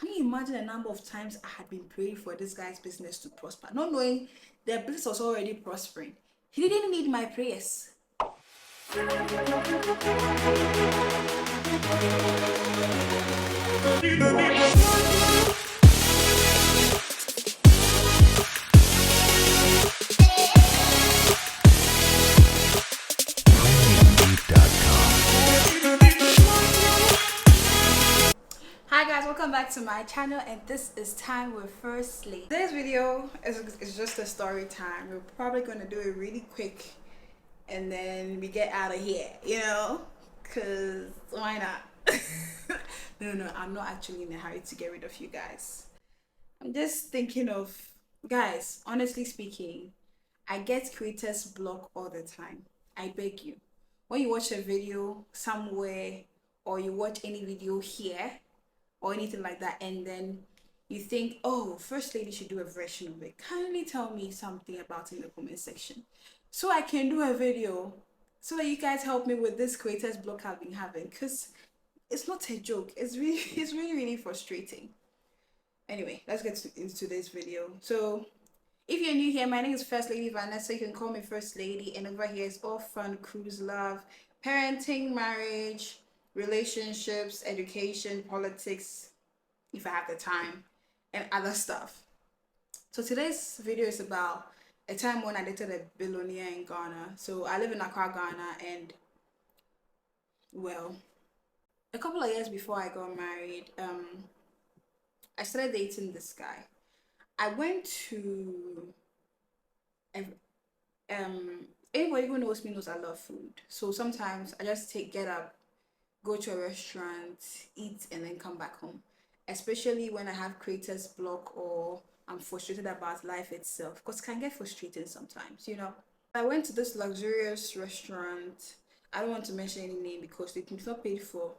Can you imagine the number of times I had been praying for this guy's business to prosper, not knowing their business was already prospering? He didn't need my prayers. Hi guys, welcome back to my channel, and this is Time with First Lady. Today's video is just a story time. We're probably going to do it really quick and then we get out of here, because why not? No, I'm not actually in a hurry to get rid of you guys. I'm just thinking of, guys, honestly speaking, I get creators block all the time. I beg you. When you watch a video somewhere or you watch any video here or anything like that, and then you think, oh, First Lady should do a version of it, kindly tell me something about it in the comment section so I can do a video so that you guys help me with this creators block I've been having, because it's not a joke. It's really it's really frustrating. Anyway, let's get into this video. So if you're new here, my name is First Lady Vanessa. You can call me First Lady, and over here is all fun, cruise, love, parenting, marriage, relationships, education, politics, if I have the time, and other stuff. So today's video is about a time when I dated a billionaire in Ghana. So I live in Accra, Ghana, and well, a couple of years before I got married, I started dating this guy. I went to anybody who knows me knows I love food. So sometimes I just get up, go to a restaurant, eat, and then come back home. Especially when I have creators block or I'm frustrated about life itself, because it can get frustrating sometimes. I went to this luxurious restaurant. I don't want to mention any name because they did not pay for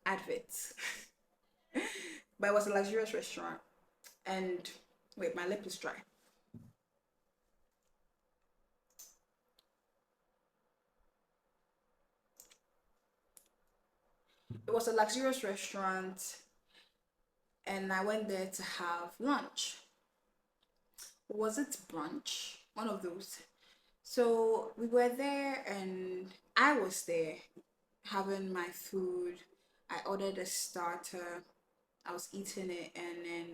adverts. But it was a luxurious restaurant. And wait, my lip is dry. It was a luxurious restaurant, and I went there to have lunch. Was it brunch? One of those. So we were there, and I was there having my food. I ordered a starter. I was eating it, and then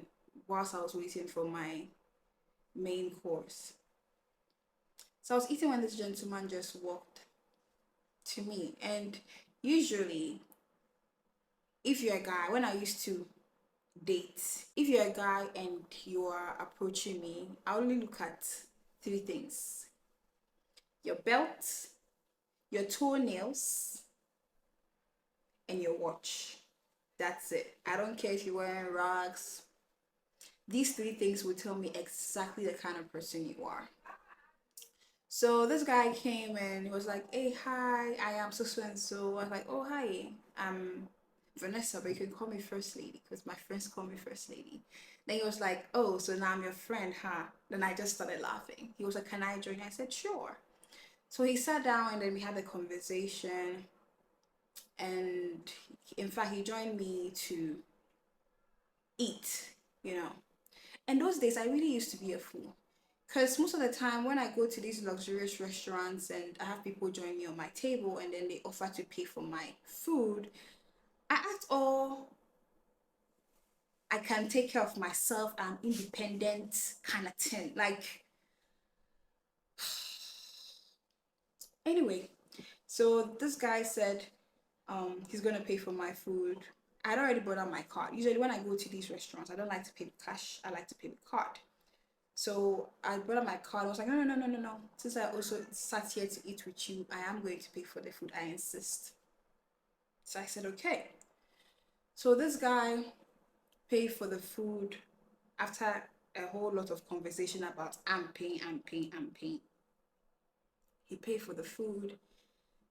whilst I was waiting for my main course, so I was eating when this gentleman just walked to me. And usually, if you're a guy, when I used to date, if you're a guy and you are approaching me, I only look at three things: your belt, your toenails, and your watch. That's it. I don't care if you're wearing rags. These three things will tell me exactly the kind of person you are. So this guy came and he was like, "Hey, hi, I am so and so." I was like, "Oh, hi, I'm Vanessa, but you can call me First Lady because my friends call me First Lady." Then he was like, "Oh, so now I'm your friend, huh?" Then I just started laughing. He was like, "Can I join?" I said, "Sure." So he sat down and then we had a conversation. And in fact, he joined me to eat, you know. And those days, I really used to be a fool. Because most of the time, when I go to these luxurious restaurants and I have people join me on my table and then they offer to pay for my food, I act all I can take care of myself. I'm independent kind of thing. Like, anyway, so this guy said he's going to pay for my food. I'd already brought out my card. Usually, when I go to these restaurants, I don't like to pay with cash, I like to pay with card. So I brought up my card. I was like, no, no, no, no, no, no. Since I also sat here to eat with you, I am going to pay for the food. I insist. So I said, okay. So this guy paid for the food after a whole lot of conversation about I'm paying, I'm paying, I'm paying. He paid for the food,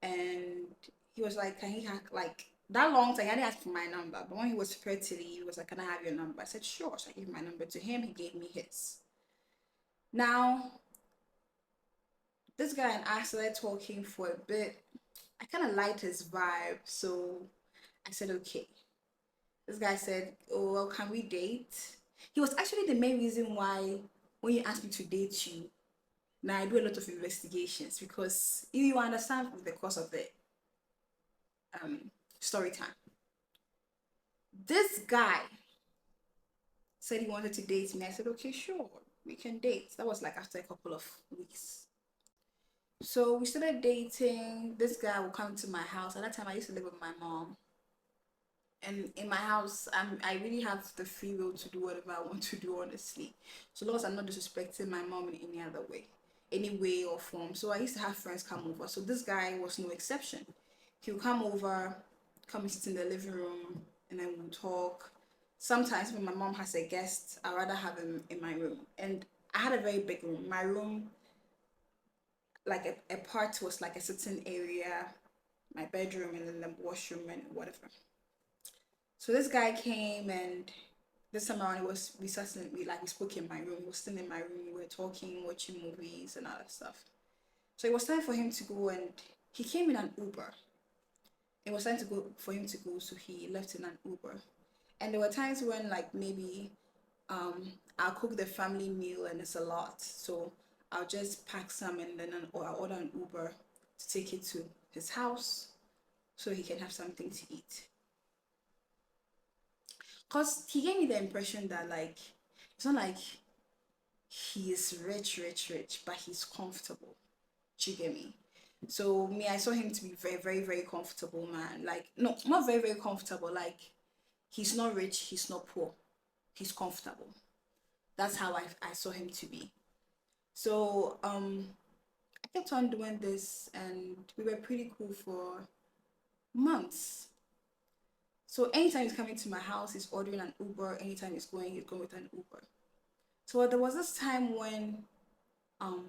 and he was like, can he have like that long time? I didn't ask for my number, but when he was prepared to leave, he was like, can I have your number? I said, sure. So I gave my number to him. He gave me his. Now, this guy and I started talking for a bit. I kind of liked his vibe, so I said, okay. This guy said, "Oh, well, can we date?" He was actually the main reason why when you asked me to date you, now I do a lot of investigations because you understand the course of the story time. This guy said he wanted to date me. I said, okay, sure, we can date. That was like after a couple of weeks. So we started dating. This guy would come to my house. At that time, I used to live with my mom. And in my house, I really have the free will to do whatever I want to do, honestly. So long as I'm not disrespecting my mom in any other way, any way or form. So I used to have friends come over. So this guy was no exception. He would come over, come and sit in the living room, and then we'll talk. Sometimes when my mom has a guest, I'd rather have him in my room. And I had a very big room. My room, like a part was like a sitting area, my bedroom, and then the washroom and whatever. So this guy came, and this time around it was we spoke in my room. He was still in my room. We were talking, watching movies and other stuff. So it was time for him to go, and he came in an Uber. It was time to go for him to go, so he left in an Uber. And there were times when like maybe I'll cook the family meal and it's a lot. So I'll just pack some and then or I'll order an Uber to take it to his house so he can have something to eat. Cause he gave me the impression that like it's not like he is rich, but he's comfortable. Do you get me? So me, I saw him to be very comfortable, man. Like no, not very comfortable. Like he's not rich, he's not poor, he's comfortable. That's how I saw him to be. So I kept on doing this, and we were pretty cool for months. So anytime he's coming to my house, he's ordering an Uber. Anytime he's going with an Uber. So there was this time when um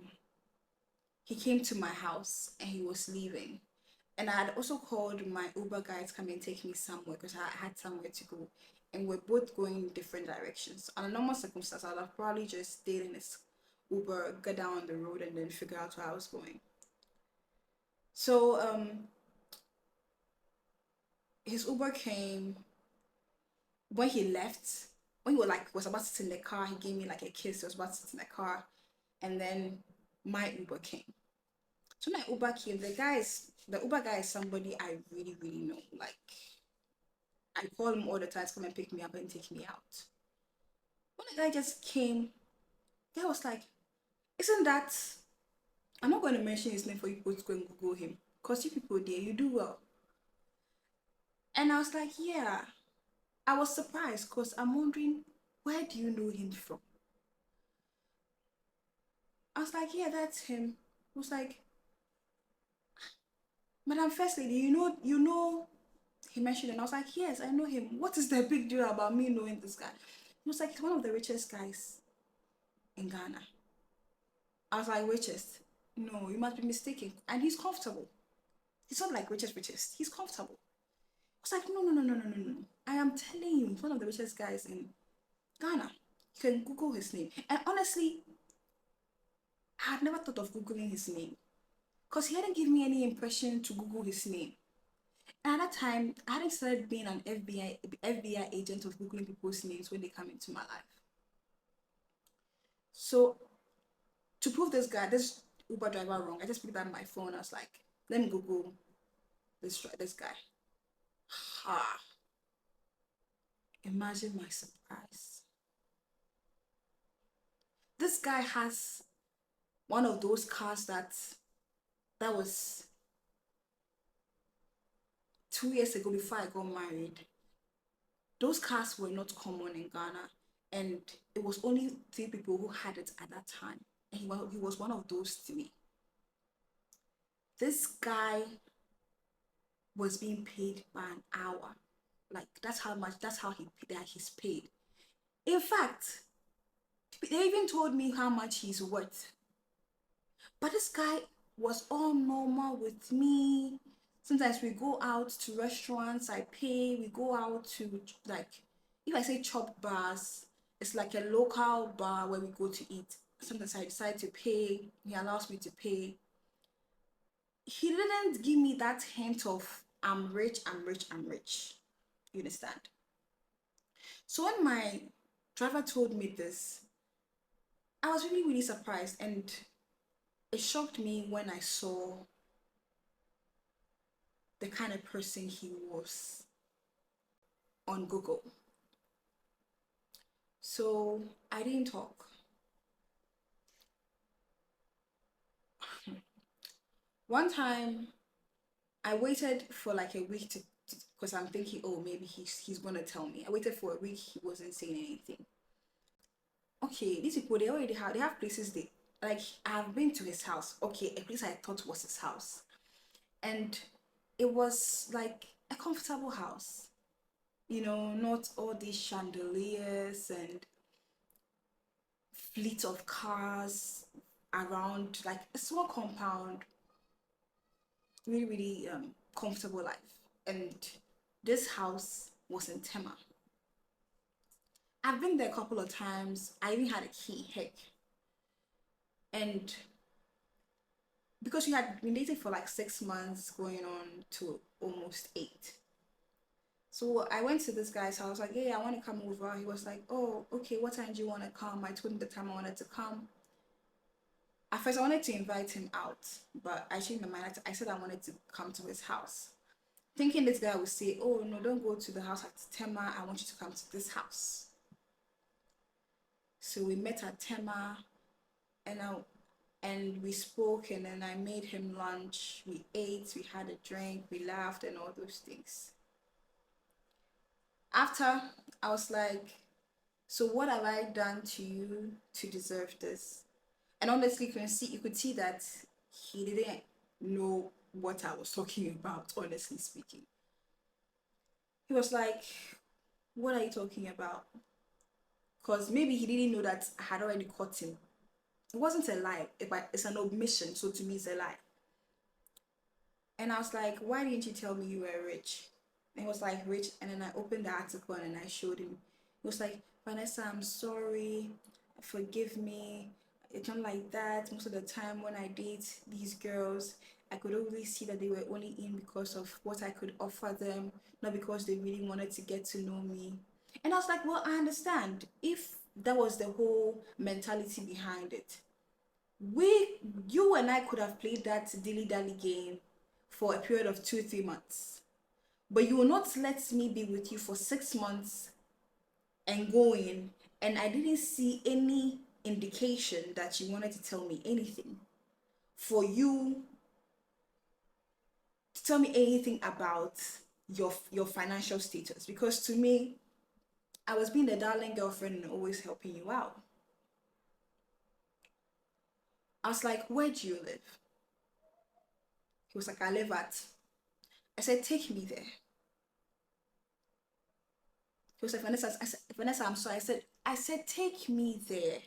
he came to my house and he was leaving. And I had also called my Uber guy to come and take me somewhere because I had somewhere to go. And we're both going in different directions. Under normal circumstances, I'd have probably just stayed in this Uber, get down on the road, and then figure out where I was going. So his Uber came when he left. When he was about to sit in the car, he gave me like a kiss. He was about to sit in the car, and then my Uber came. So my Uber came. The Uber guy is somebody I really know. Like I call him all the time to come and pick me up and take me out. When the guy just came, the guy was like, "Isn't that?" I'm not going to mention his name for you people to go and Google him, cause you people there, you do well. And I was like, "Yeah." I was surprised, cause I'm wondering, where do you know him from? I was like, "Yeah, that's him." He was like, "Madam First Lady, you know." He mentioned it, and I was like, "Yes, I know him. What is the big deal about me knowing this guy?" He was like, "He's one of the richest guys in Ghana." I was like, "Richest? No, you must be mistaken." And he's comfortable. He's not like richest. He's comfortable. I was like, no. I am telling you, he's one of the richest guys in Ghana. You can Google his name. And honestly, I had never thought of Googling his name because he hadn't given me any impression to Google his name. And at that time, I hadn't started being an FBI agent of Googling people's names when they come into my life. So to prove this Uber driver wrong, I just picked up my phone. I was like, let me Google this guy. Ha! Imagine my surprise. This guy has one of those cars that was 2 years ago before I got married. Those cars were not common in Ghana, and it was only 3 people who had it at that time. And he was one of those 3. This guy was being paid by an hour. Like that's how he's paid. In fact, they even told me how much he's worth. But this guy was all normal with me. Sometimes we go out to restaurants, I pay, we go out to like if I say chop bars, it's like a local bar where we go to eat. Sometimes I decide to pay, he allows me to pay. He didn't give me that hint of I'm rich. You understand? So when my driver told me this, I was really, really surprised, and it shocked me when I saw the kind of person he was on Google. So I didn't talk. One time, I waited for like a week to because I'm thinking, oh, maybe he's gonna tell me. I waited for a week. He wasn't saying anything. Okay, these people they have places they like. I've been to his house. Okay, a place I thought was his house, and it was like a comfortable house. Not all these chandeliers and fleet of cars around, like a small compound, really, really comfortable life. And this house was in Tema. I've been there a couple of times. I even had a key, heck. And because we had been dating for like 6 months, going on to almost 8. So I went to this guy's house, like, hey, I want to come over. He was like, oh, okay, what time do you want to come? I told him the time I wanted to come. At first, I wanted to invite him out, but I changed my mind. I said I wanted to come to his house, thinking this guy would say, oh, no, don't go to the house at Tema. I want you to come to this house. So we met at Tema, and we spoke, and then I made him lunch. We ate, we had a drink, we laughed, and all those things. After, I was like, so what have I done to you to deserve this? And honestly, you could see that he didn't know what I was talking about, honestly speaking. He was like, what are you talking about? Because maybe he didn't know that I had already caught him. It wasn't a lie, it's an omission, so to me it's a lie. And I was like, why didn't you tell me you were rich? And he was like, rich. And then I opened the article and I showed him. He was like, Vanessa, I'm sorry. Forgive me. It's not like that. Most of the time when I date these girls, I could only see that they were only in because of what I could offer them, not because they really wanted to get to know me. And I was like, well, I understand if that was the whole mentality behind it. You and I could have played that dilly dally game for a period of 2-3 months, but you will not let me be with you for 6 months and going, and I didn't see any indication that you wanted to tell me anything, for you to tell me anything about your financial status, because to me, I was being the darling girlfriend and always helping you out. I was like, where do you live? He was like, I live at. I said, take me there. He was like, Vanessa, Vanessa, I'm sorry. I said, take me there.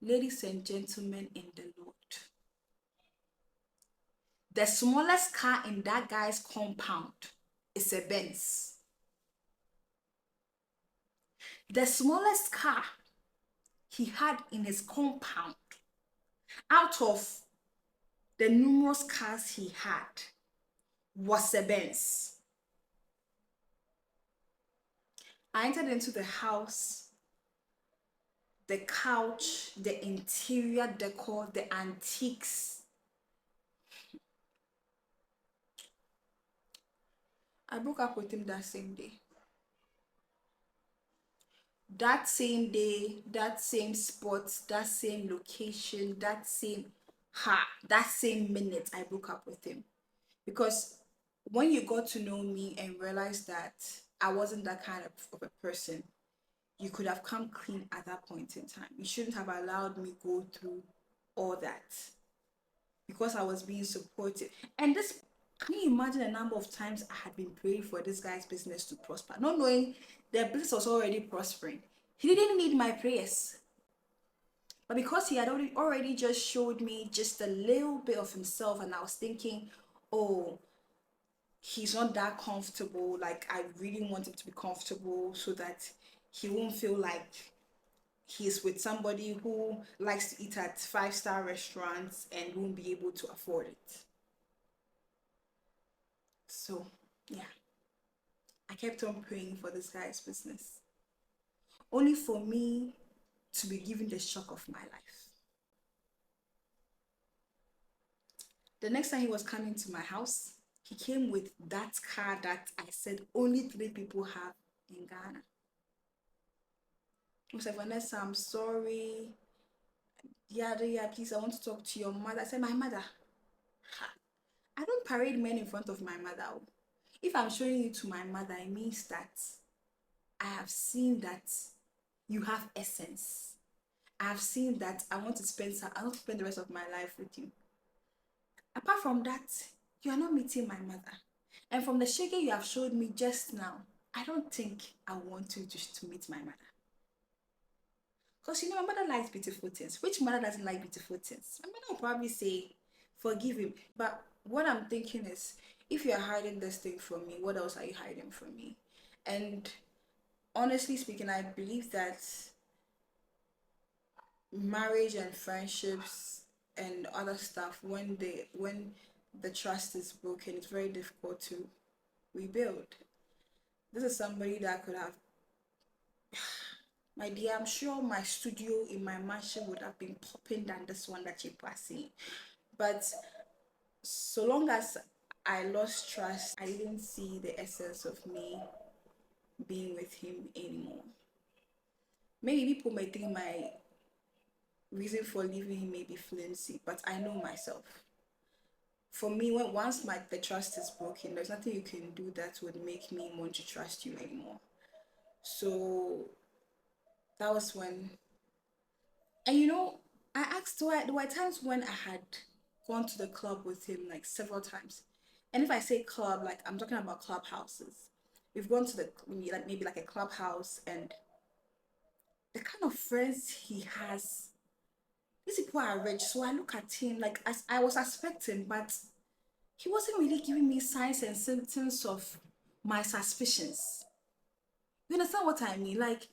Ladies and gentlemen in the Lord, the smallest car in that guy's compound is a Benz. The smallest car he had in his compound, out of the numerous cars he had, was a Benz. I entered into the house, the couch, the interior decor, the antiques. I broke up with him that same day. That same day, that same spot, that same location, that same minute, I broke up with him. Because when you got to know me and realized that I wasn't that kind of a person, you could have come clean at that point in time. You shouldn't have allowed me go through all that, because I was being supportive. And this, can you imagine the number of times I had been praying for this guy's business to prosper, not knowing their business was already prospering? He didn't need my prayers. But because he had already just showed me just a little bit of himself, and I was thinking, oh, he's not that comfortable. Like, I really want him to be comfortable so that he won't feel like he's with somebody who likes to eat at 5-star restaurants and won't be able to afford it. So, yeah, I kept on praying for this guy's business, only for me to be given the shock of my life. The next time he was coming to my house, he came with that car that I said only 3 people have in Ghana. He was like, Vanessa, I'm sorry. Yada, yada, please, I want to talk to your mother. I said, my mother? Ha. I don't parade men in front of my mother. If I'm showing you to my mother, it means that I have seen that you have essence. I have seen that I want to spend the rest of my life with you. Apart from that, you are not meeting my mother. And from the shaking you have showed me just now, I don't think I want you to meet my mother. Because you know, my mother likes beautiful things. Which mother doesn't like beautiful things? My mother will probably say, forgive him. But what I'm thinking is, if you're hiding this thing from me, what else are you hiding from me? And honestly speaking, I believe that marriage and friendships and other stuff, when the trust is broken, it's very difficult to rebuild. This is somebody that could have, my dear, I'm sure my studio in my mansion would have been popping than this one that you're passing. But so long as I lost trust, I didn't see the essence of me being with him anymore. Maybe people may think my reason for leaving him may be flimsy, but I know myself. For me, once the trust is broken, there's nothing you can do that would make me want to trust you anymore. So that was when, and you know, I asked, there were times when I had gone to the club with him like several times. And if I say club, like I'm talking about clubhouses. We've gone to maybe like a clubhouse, and the kind of friends he has, these people are rich. So I look at him like, as I was expecting, but he wasn't really giving me signs and symptoms of my suspicions. You understand what I mean? Like,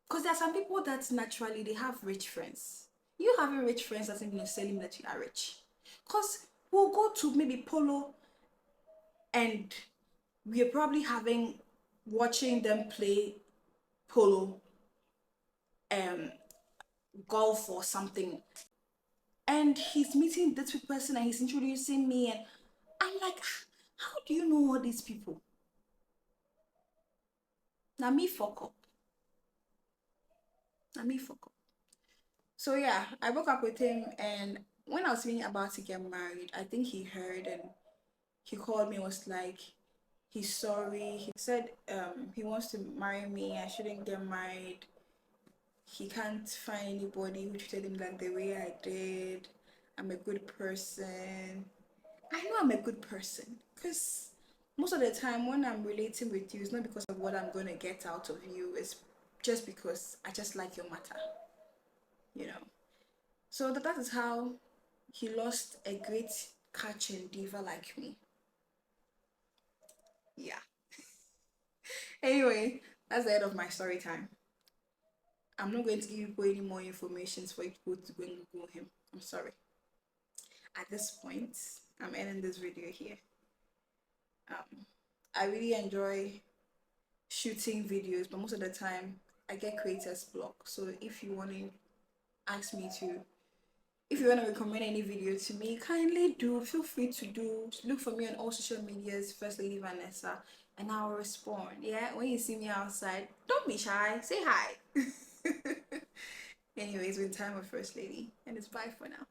because there are some people that naturally they have rich friends. You having rich friends doesn't necessarily mean that you are rich. Because we'll go to maybe polo, and we're probably watching them play polo, golf or something. And he's meeting this person and he's introducing me, and I'm like, how do you know all these people? Now me fuck up. So yeah, I broke up with him, and when I was feeling about to get married, I think he heard, and he called me and was like, he's sorry. He said he wants to marry me. I shouldn't get married. He can't find anybody who treated him like the way I did. I'm a good person. I know I'm a good person, because most of the time when I'm relating with you, it's not because of what I'm going to get out of you. It's just because I just like your matter, you know. So that is how he lost a great catch and diva like me. Yeah. Anyway, that's the end of my story time. I'm not going to give you any more information for you to go and Google him. I'm sorry. At this point, I'm ending this video here. I really enjoy shooting videos, but most of the time I get creators block. So if you want to ask me to, if you want to recommend any video to me, kindly do. Feel free to do. Look for me on all social medias, First Lady Vanessa, and I'll respond. Yeah, when you see me outside, don't be shy. Say hi. Anyways, it's been time with First Lady, and it's bye for now.